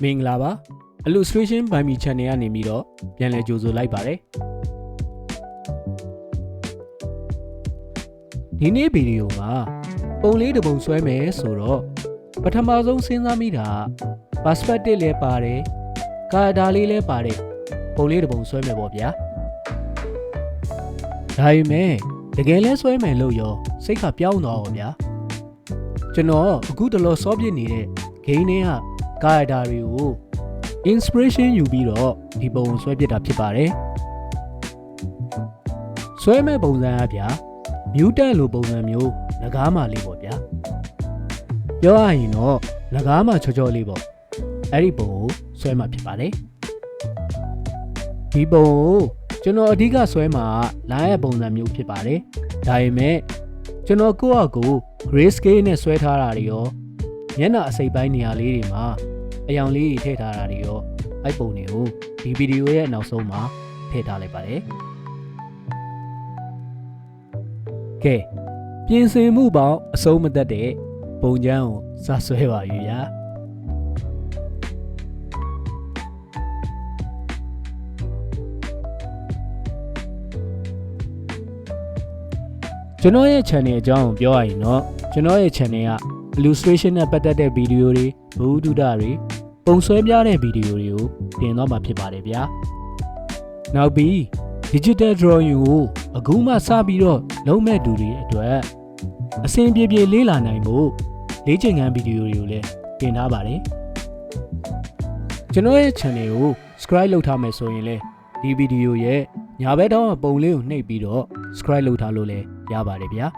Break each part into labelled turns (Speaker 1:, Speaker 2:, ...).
Speaker 1: မင်္ဂလာပါ Illustration by Me Channel ကနေပြီးတော့ပြန်လည်ကြိုဆိုလိုက်ပါတယ်ဒီနေ့ဗီဒီယိုမှာပုံလေးတစ်ပုံဆွဲမယ်ဆိုတော့ပထမဆုံးစဉ်းစားမိတာ perspective လည်းပါတယ်ကာတာလေးလည်းပါတယ်ပုံလေးတစ်ပုံဆွဲမယ်ပေါ့ဗျာဒါပေမဲ့တကယ်လဲဆွဲမယ်လို့ရောစိတ်ကပြောင်းသွားပါဗျာကျွန်တော်အခုတလောစောပြစ်နေတဲ့ game တွေကကာတာတွေကို inspiration ယူပြီးတော့ဒီပုံဆွဲပြစ်တာဖြစ်ပါတယ်ဆွဲမဲ့ပုံစံအပြ mutant လိုပုံစံမျိုးငကားမာလေးပေါ့ဗျာပြောရရင်တော့ငကားမာချောချောလေးပေါ့အဲ့ဒီပုံကိုဆွဲမှာဖြစ်ပါတယ်ဒီပုံကိုကျွန်တော်အဓိကဆွဲမှာလိုင်းရဲ့ပုံစံမျိုးဖြစ်ပါတယ်ဒါပေမဲ့ကျွန်တော်ကိုယ့်အကူ gray scale နဲ့ဆွဲထားတာတွေရောမျက်နှာအစိပ်ပိုင်းနေရာလေးတွေမှာအယောင်လေးတွေထည့်ထားတာတွေရောအဲ့ပုံတွေကိုဒီဗီဒီယိုရဲ့နောက်ဆုံးမှာထည့်ထားလိုက်ပါတယ်ကဲပြင်ဆင်မှုပေါင်းအဆုံးမသက်တဲ့ပုံချမ်းကိုစဆွဲပါယူရာကျွန်တော်ရဲ့ channel အကြောင်းကိုပြောရရင်တော့ကျွန်တော်ရဲ့ channel က illustration နဲ့ပတ်သက်တဲ့ဗီဒီယိုတွေဘဝတုဒ္ဒတွေပုံဆွဲပြတဲ့ဗီဒီယိုတွေကိုတင်တော့မှာဖြစ်ပါတယ်ဗျာနောက်ပြီး digital drawing ကိုအခုမှစပြီးတော့လုံးမဲ့သူတွေအတွက်အဆင်ပြေပြေလေးလာနိုင်ဖို့လေ့ကျင့်ခန်းဗီဒီယိုတွေကိုလည်းတင်ထားပါတယ်ကျွန်တော်ရဲ့ channel ကို subscribe လုပ်ထားမယ်ဆိုရင်လည်းဒီဗီဒီယိုရဲ့ညာဘက်တော့ပုံလေးကိုနှိပ်ပြီးတော့ subscribe လုပ်ထားလို့လည်းရပါတယ်ဗျာ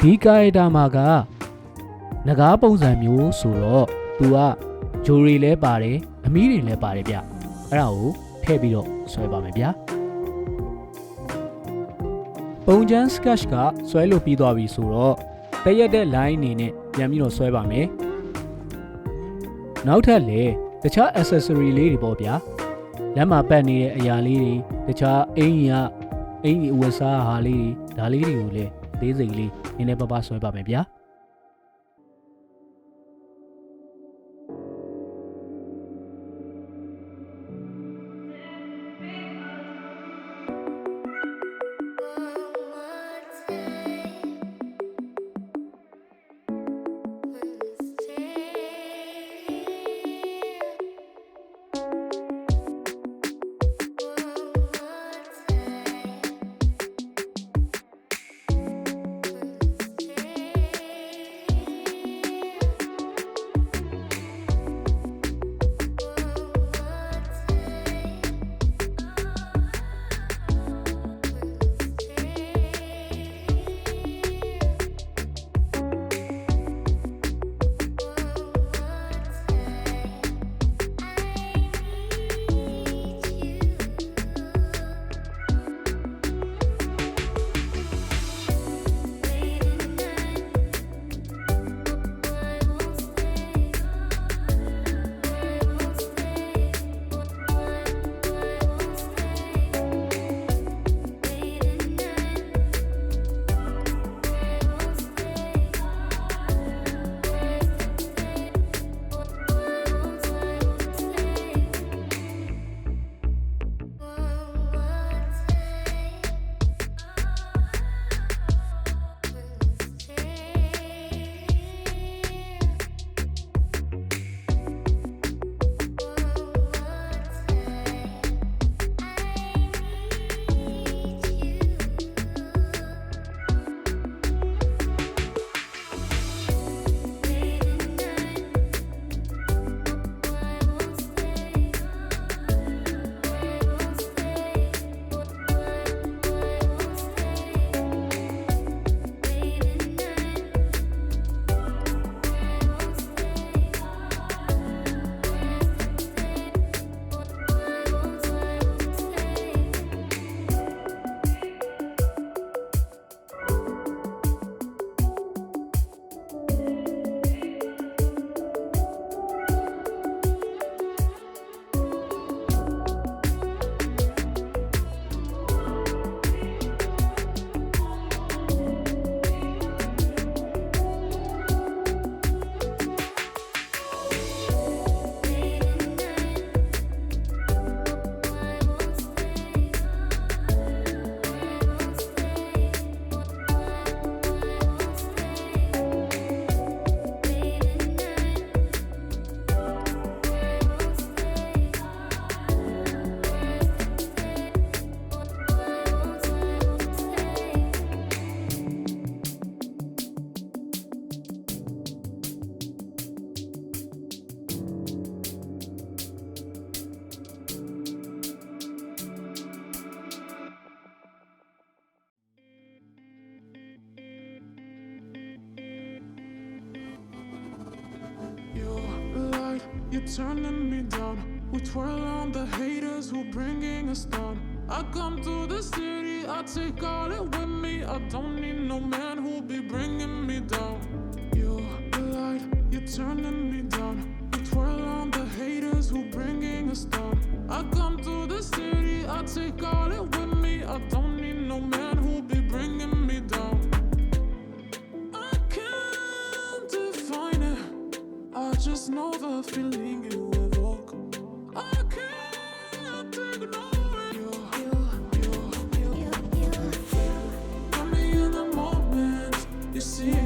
Speaker 1: ဒီကာရီတာမှာကငကားပုံစံမျိုးဆိုတော့သူကဂျိုရီလဲပါတယ်အမီးတွေလဲပါတယ်ဗျအဲ့ဒါကိုထည့်ပြီးတော့ဆွဲပါမယ်ဗျာပုံချမ်း sketch ကဆွဲလို့ပြီးသွားပြီဆိုတော့တရက်တဲ့ line အနေနဲ့ပြန်ပြီးတော့ဆွဲပါမယ်နောက်ထပ်လည်းတခြား accessory လေးတွေပေါ့ဗျာလက်မှာပတ်နေတဲ့အရာလေးတွေတခြားအင်ကြီးအဝတ်စားဟာလေးတွေဒါလေးတွေကိုလည်းအသေးစိတ်လေးနည်းနည်းပါးပါးဆွဲပါမယ်ဗျာ
Speaker 2: turning me down. We twirl on the haters who bringing us down. I come to the city, I take all it with me. I don't need no man who be bringing me down. You're the light, you're turning me down. We twirl on the haters who bringing us down. I come to the city, I take all it with me. I don't need no man who be bringing me down. I can't define it. I just know the feeling you evoke. I can't ignore it. Got me in the moment, you see.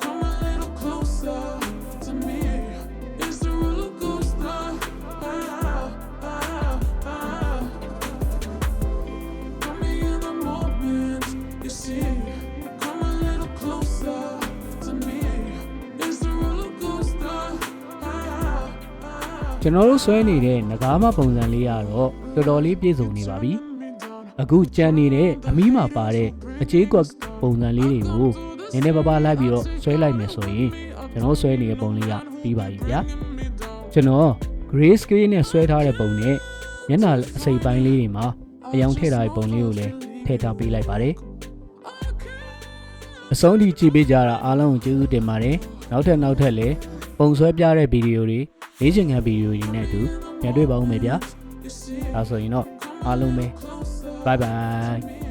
Speaker 2: Come a little closer to me. It's the roller coaster. Got me in the moment, you see. Come a little closer to me. It's the roller coaster.
Speaker 1: ကျွန်တော်တို့ဆွဲနေတဲ့ငကားမပုံစံလေးကတော့တော်တော်လေးပြည့်စုံနေပါပြီအခုကြံနေတဲ့အမီးမှာပါတဲ့အကြေးကွက်ပုံစံလေးတွေကိုနည်းနည်းပါးပါးလိုက်ပြီးတော့ဆွဲလိုက်မယ်ဆိုရင်ကျွန်တော်ဆွဲနေတဲ့ပုံလေးကပြီးပါပြီဗျာကျွန်တော် gray scale နဲ့ဆွဲထားတဲ့ပုံနဲ့မျက်နှာအစိပ်ပိုင်းလေးတွေမှာအယောင်ထည့်ထားတဲ့ပုံလေးကိုလည်းထည့်ထားပေးလိုက်ပါတယ်အဆုံးထိကြည့်ပေးကြတာအားလုံးကိုကျေးဇူးတင်ပါတယ်နောက်ထပ်လည်းပုံဆွဲပြတဲ့ဗီဒီယိုတွေလေ့ကျင့်ခန်းဗီဒီယိုတွေနဲ့အတူပြန်တွေ့ပါဦးမယ်ဗျာဒါဆိုရင်တော့အားလုံးပဲ bye bye